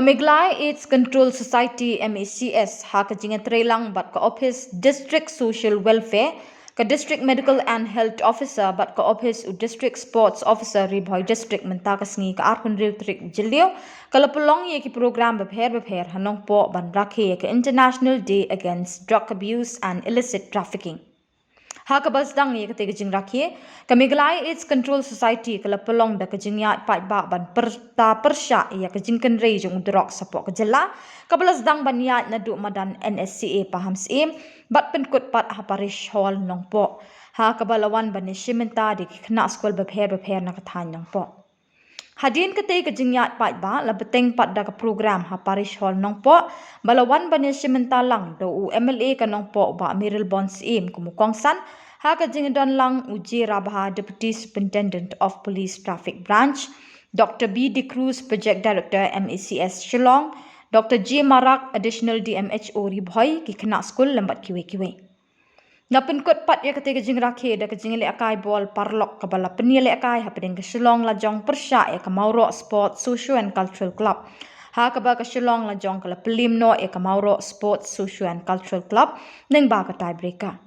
Meghalaya AIDS Control Society MECS ha ka jinga trelang bat ka office district social welfare ka district medical and health officer bat ka office u district sports officer ribhoi district mentakasngi ka arkun trik jilio kala pulong ye ki program bepher ha Nongpoh ban Rakhe ka International Day Against Drug Abuse and Illicit Trafficking. Ha ka basdang ye kate jing Rakhe ka Meghalaya AIDS Control Society kala pelong da ka jing ya pat ba ban persya ya ka jing kan rei jong drok sapok ka jela ka balasdang ban ya na du madan NSCA paham sim bat penkut pat ha parish hall Nongpoh ha ka balawan ban shimenta di khna skol bepher na ka than Nongpoh. Hadin katay kajingyat pat ba labeteng pat da ka program ha parish hall Nongpoh balawan banya simenta lang do u MLA ka Nongpoh ba Miril Bonds im kumukongsan ha kajingdon lang uji rabha Deputy Superintendent of Police Traffic Branch Dr. B. D. Cruz Project Director MECS Shillong Dr. J. Marak Additional DMHO Ribhoi ki khna school lambat kiwe Napin kot pat ya ketika jing Rakhe da kejing le akai bol parlok kabala penile akai ha pedeng ke Shillong la jong persya ya ke Mauro Sport Social and Cultural Club ha ka ba ke Shillong la jong kala pelimno ya ke Mauro Sport Social and Cultural Club neng ba ka tiebreaker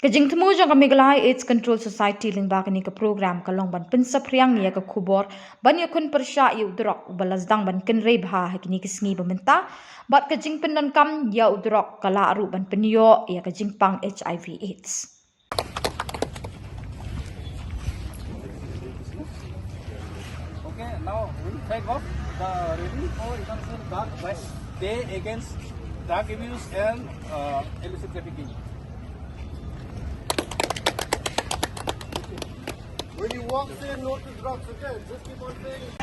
kejing temu jong ke Meghalaya AIDS Control Society ling ba ka ni ke program kalong ban pensap riang ya ke Khubor ban ya kun persya ya udrok balasdang ban ken rei bha ha kini kesngi bementa bat kejing pendan kam ya udrok kala aru ban penyo ya kejing pang HIV AIDS. Okay, now we take off the rally for International Drug Day Against Drug Abuse and Illicit Trafficking. When you walk there, no to drugs again. Just keep on saying.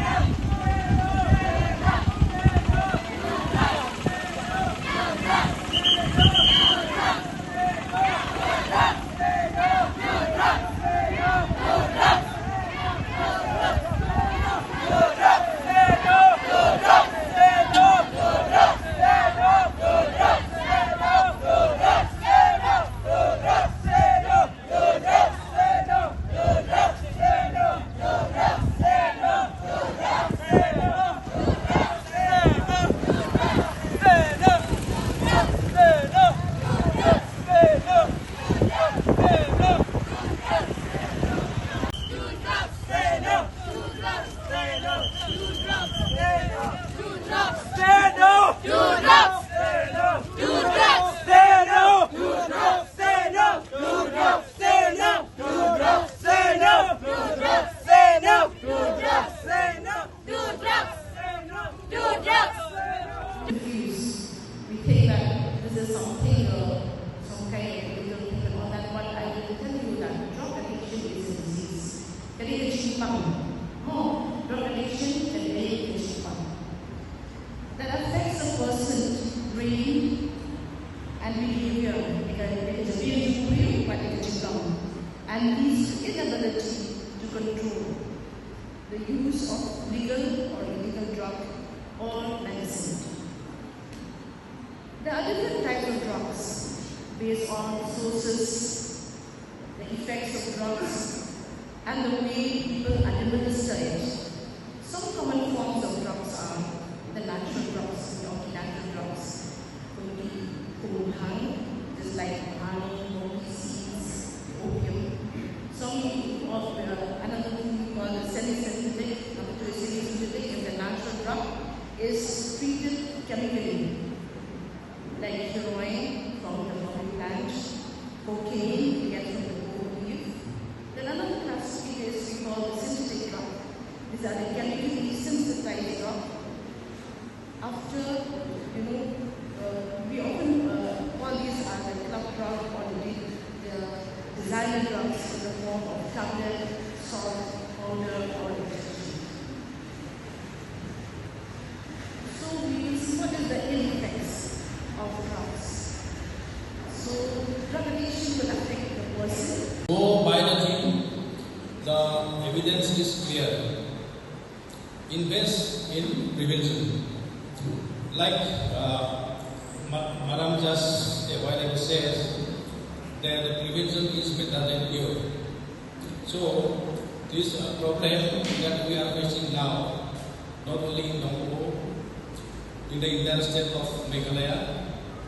That affects a person's brain and behavior because it is being real but it is wrong and leads to inability to control the use of legal or illegal drug or medicine. There are different types of drugs based on sources, the effects of drugs, and the way people administer it. Some common forms of drugs are the natural drugs, the natural drugs could be khuborkhasi, just like honey, monkey seeds, opium. Some of another thing we call the semi-synthetic, up to a semi-synthetic, if the natural drug is treated chemically, like heroin from the coffee plant, cocaine we get from the cocoa leaf. Then another classification is we call the synthetic drug. These are the chemically synthesized drug. After, we often call these as the club drug or the designer drugs in the form of tablet, salt, powder, or injection. So we see what is the ill effects of drugs. So drug addiction will affect the person. No biology, the evidence is clear. Invest in prevention. Like Madam just a while ago says, that the prevention is better than cure. So this problem that we are facing now, not only in Nongpoh, in the entire state of Meghalaya,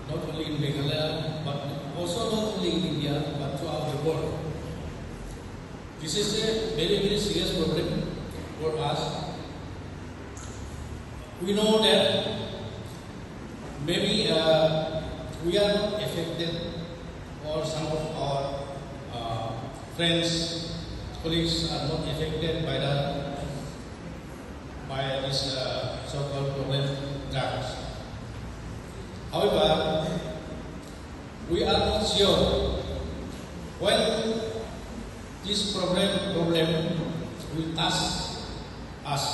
not only in Meghalaya, but also not only in India, but throughout the world. This is a very, very serious problem for us. We know that maybe we are not affected, or some of our friends, colleagues are not affected by this so-called problem drugs. However, we are not sure when this problem will touch us.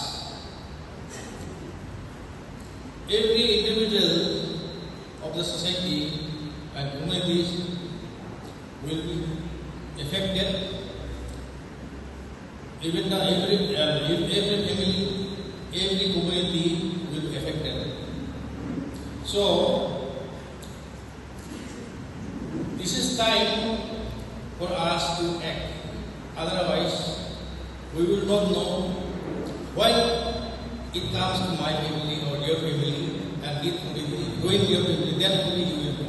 Every individual of the society and communities will be affected. Even every family, every community will be affected. So, this is time for us to act. Otherwise, we will not know when it comes to my family or your family, and it will be going to your family, then only you will know.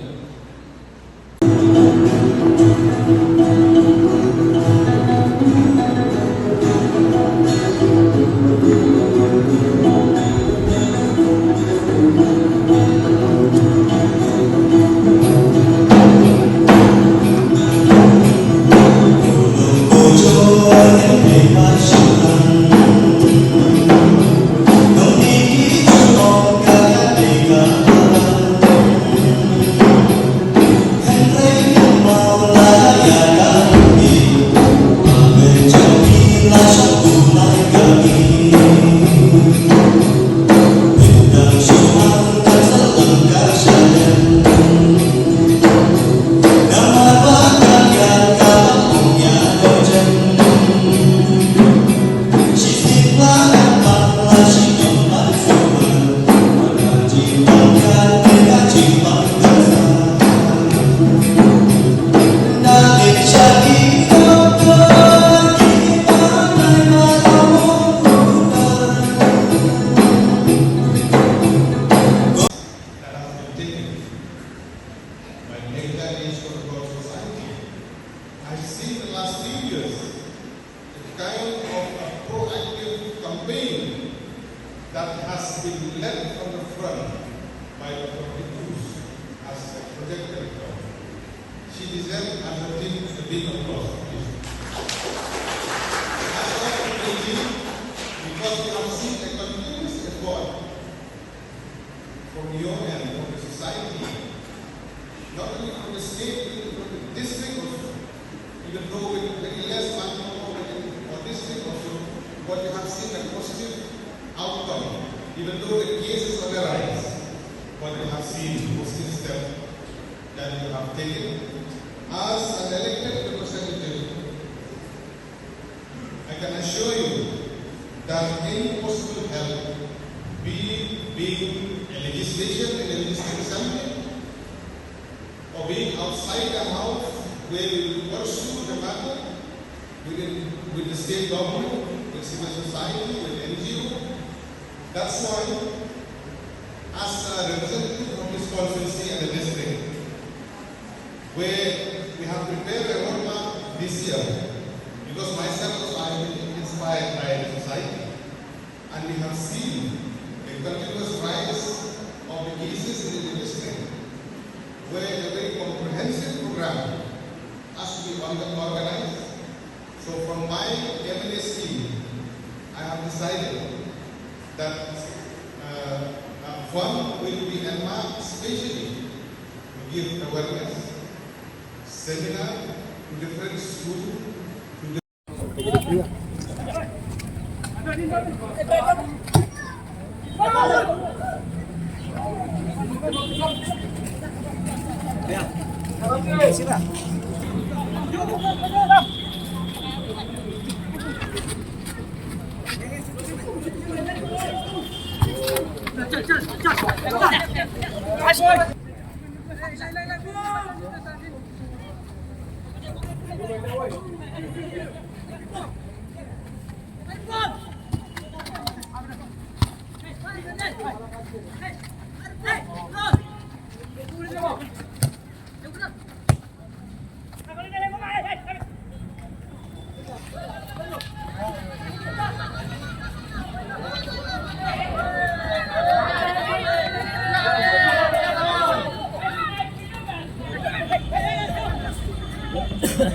Come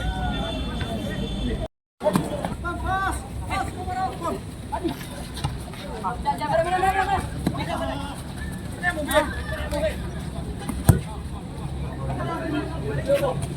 on.